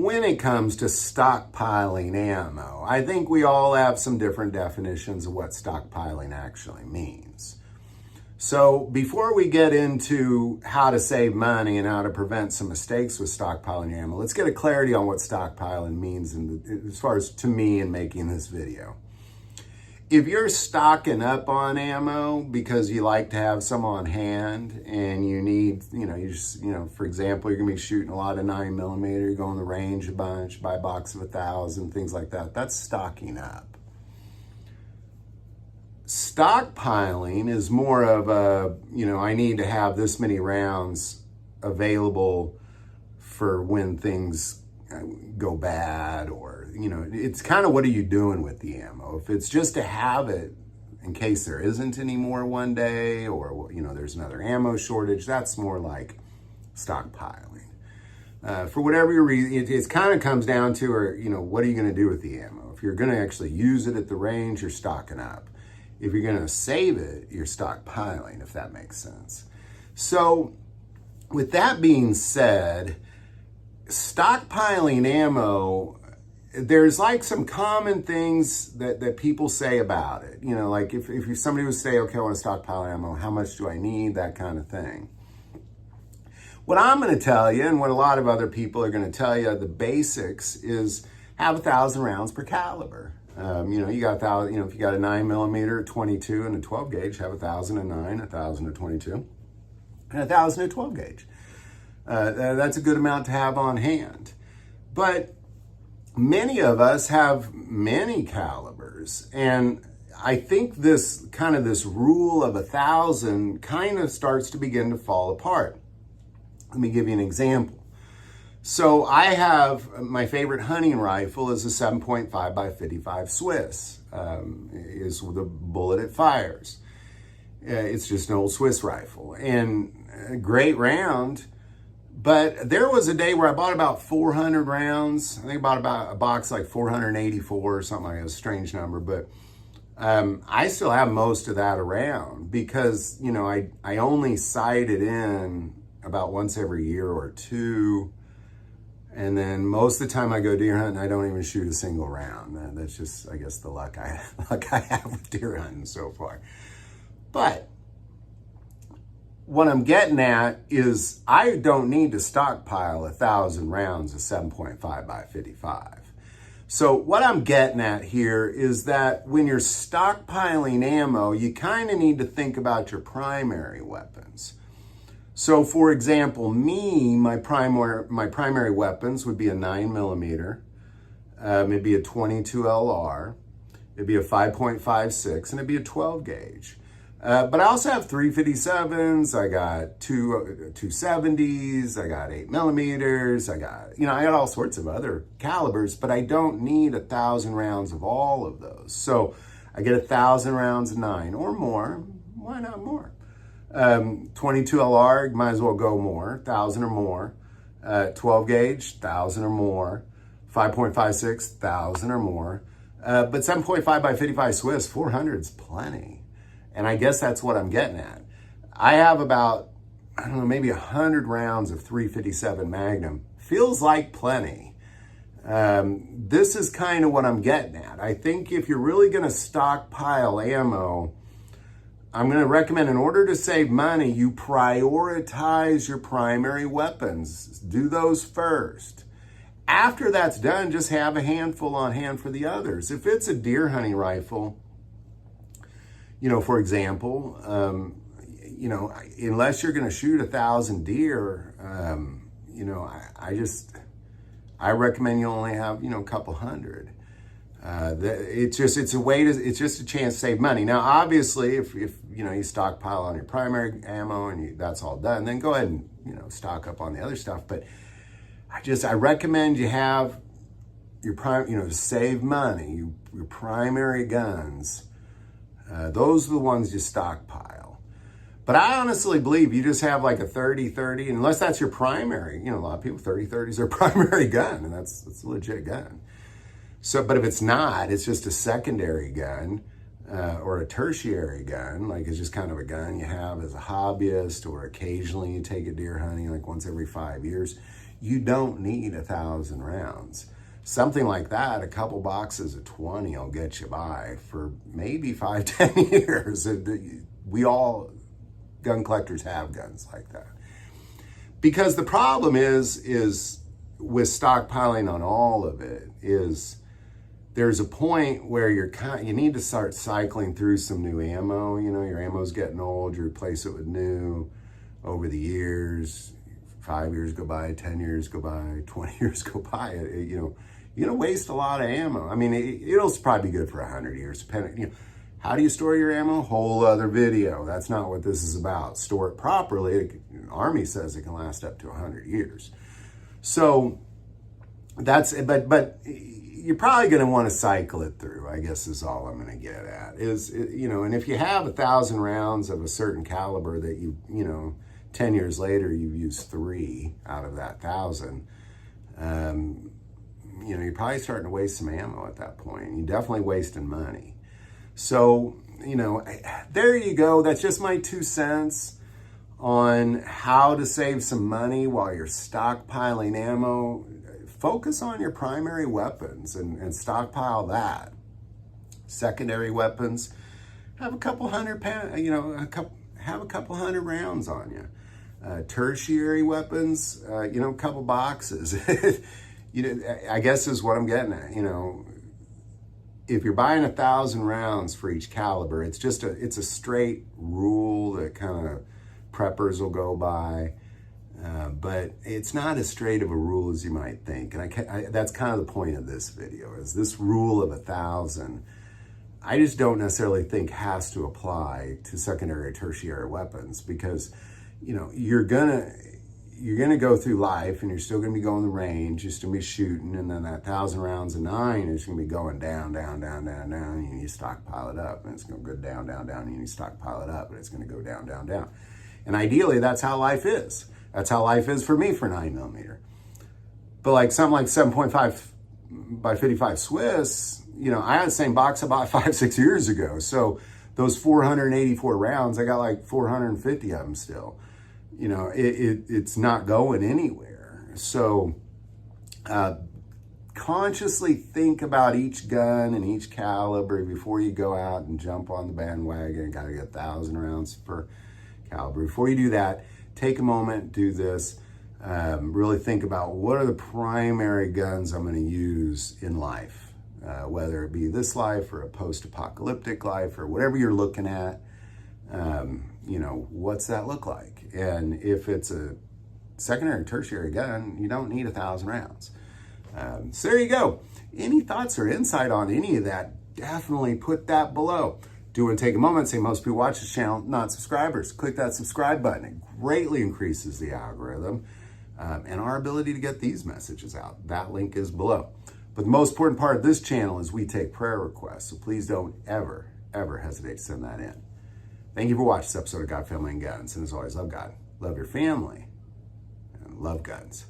when it comes to stockpiling ammo, I think we all have some different definitions of what stockpiling actually means. So before we get into how to save money and how to prevent some mistakes with stockpiling ammo, let's get a clarity on what stockpiling means as far as to me in making this video. If you're stocking up on ammo because you like to have some on hand and you need, for example, you're gonna be shooting a lot of 9mm, you're going to the range a bunch, buy a box of 1,000, things like that, that's stocking up. Stockpiling is more of a, I need to have this many rounds available for when things go bad, or, it's kind of what are you doing with the ammo? If it's just to have it in case there isn't any more one day, or, there's another ammo shortage, that's more like stockpiling. For whatever reason, it kind of comes down to, what are you going to do with the ammo? If you're going to actually use it at the range, you're stocking up. If you're going to save it, you're stockpiling, if that makes sense. So with that being said, stockpiling ammo, there's like some common things that people say about it. Like if somebody would say, okay, I want to stockpile ammo, how much do I need? That kind of thing. What I'm going to tell you, and what a lot of other people are going to tell you, the basics is have 1,000 rounds per caliber. You got 1,000, if you got a 9mm, a 22, and a 12 gauge, have 1,000 a 9, 1,000 a 22, and 1,000 a 12 gauge. That's a good amount to have on hand. But many of us have many calibers, and I think this rule of 1,000 kind of starts to begin to fall apart. Let me give you an example. So I have, my favorite hunting rifle is a 7.5 by 55 Swiss, is the bullet it fires. It's just an old Swiss rifle, and a great round. But there was a day where I bought about 400 rounds. I think I bought about a box like 484 or something like that, a strange number. But I still have most of that around because, I only sight it in about once every year or two. And then most of the time I go deer hunting, I don't even shoot a single round. That's just, I guess, the luck I have with deer hunting so far. But what I'm getting at is I don't need to stockpile 1,000 rounds of 7.5 by 55. So what I'm getting at here is that when you're stockpiling ammo, you kind of need to think about your primary weapons. So for example, my primary weapons would be a 9mm, it'd be a 22 LR, it'd be a 5.56, and it'd be a 12 gauge. But I also have 357s, I got 270s, I got 8mm, I got all sorts of other calibers, but I don't need 1,000 rounds of all of those. So I get 1,000 rounds of 9 or more, why not more? 22 LR, might as well go more, 1,000 or more. 12 gauge, 1,000 or more. 5.56, 1,000 or more. But 7.5 by 55 Swiss, 400 is plenty. And I guess that's what I'm getting at. I have about, maybe 100 rounds of 357 Magnum. Feels like plenty. This is kind of what I'm getting at. I think if you're really going to stockpile ammo, I'm going to recommend, in order to save money, you prioritize your primary weapons. Do those first. After that's done, just have a handful on hand for the others. If it's a deer hunting rifle, for example, unless you're going to shoot 1,000 deer, I recommend you only have, a couple hundred. It's just a chance to save money. Now, obviously, if you stockpile on your primary ammo and that's all done, then go ahead and, stock up on the other stuff. But I recommend you have your to save money, your primary guns. Those are the ones you stockpile. But I honestly believe you just have like a 30-30, unless that's your primary. A lot of people, 30-30 is their primary gun, and that's a legit gun. So, but if it's not, it's just a secondary gun or a tertiary gun, like it's just kind of a gun you have as a hobbyist, or occasionally you take it deer hunting like once every 5 years. you don't need 1,000 rounds. Something like that, a couple boxes of 20 will get you by for maybe 5, 10 years. We all, gun collectors, have guns like that. Because the problem is with stockpiling on all of it, is there's a point where you need to start cycling through some new ammo. You know, your ammo's getting old, you replace it with new over the years. 5 years go by, 10 years go by, 20 years go by. You know, you're gonna waste a lot of ammo. I mean, it'll probably be good for 100 years, depending. You know, how do you store your ammo? Whole other video. That's not what this is about. Store it properly. The Army says it can last up to 100 years. So that's, but you're probably going to want to cycle it through, I guess is all I'm going to get at. You know, and if you have 1,000 rounds of a certain caliber that you know, 10 years later, you've used 3 out of that 1,000, you know, you're probably starting to waste some ammo at that point. You're definitely wasting money. So, you know, there you go. That's just my 2 cents on how to save some money while you're stockpiling ammo. Focus on your primary weapons and stockpile that. Secondary weapons, have a couple hundred you know, have a couple hundred rounds on you. Tertiary weapons, you know, a couple boxes. You know, I guess is what I'm getting at. You know, if you're buying 1,000 rounds for each caliber, it's a straight rule that kind of preppers will go by, but it's not as straight of a rule as you might think. And that's kind of the point of this video, is this rule of 1,000. I just don't necessarily think has to apply to secondary or tertiary weapons, because, you know, you're gonna go through life and you're still gonna be going the range, you're still gonna be shooting, and then that 1,000 rounds of 9 is gonna be going down, down, down, down, down, and you need to stockpile it up, and it's gonna go down, down, down, and you need to stockpile it up, and it's gonna go down, down, down. And ideally, that's how life is. That's how life is for me for 9mm. But like something like 7.5 by 55 Swiss, you know, I had the same box I bought 5, 6 years ago. So those 484 rounds, I got like 450 of them still. You know, it's not going anywhere. So consciously think about each gun and each caliber before you go out and jump on the bandwagon. Got to get 1,000 rounds per caliber. Before you do that, take a moment, do this. Really think about what are the primary guns I'm going to use in life, whether it be this life or a post-apocalyptic life or whatever you're looking at. You know, what's that look like? And if it's a secondary or tertiary gun, you don't need 1,000 rounds. So there you go. Any thoughts or insight on any of that, definitely put that below. Do want to take a moment and say most people watch this channel, not subscribers. Click that subscribe button. It greatly increases the algorithm and our ability to get these messages out. That link is below. But the most important part of this channel is we take prayer requests. So please don't ever, ever hesitate to send that in. Thank you for watching this episode of God, Family, and Guns. And as always, love God, love your family, and love guns.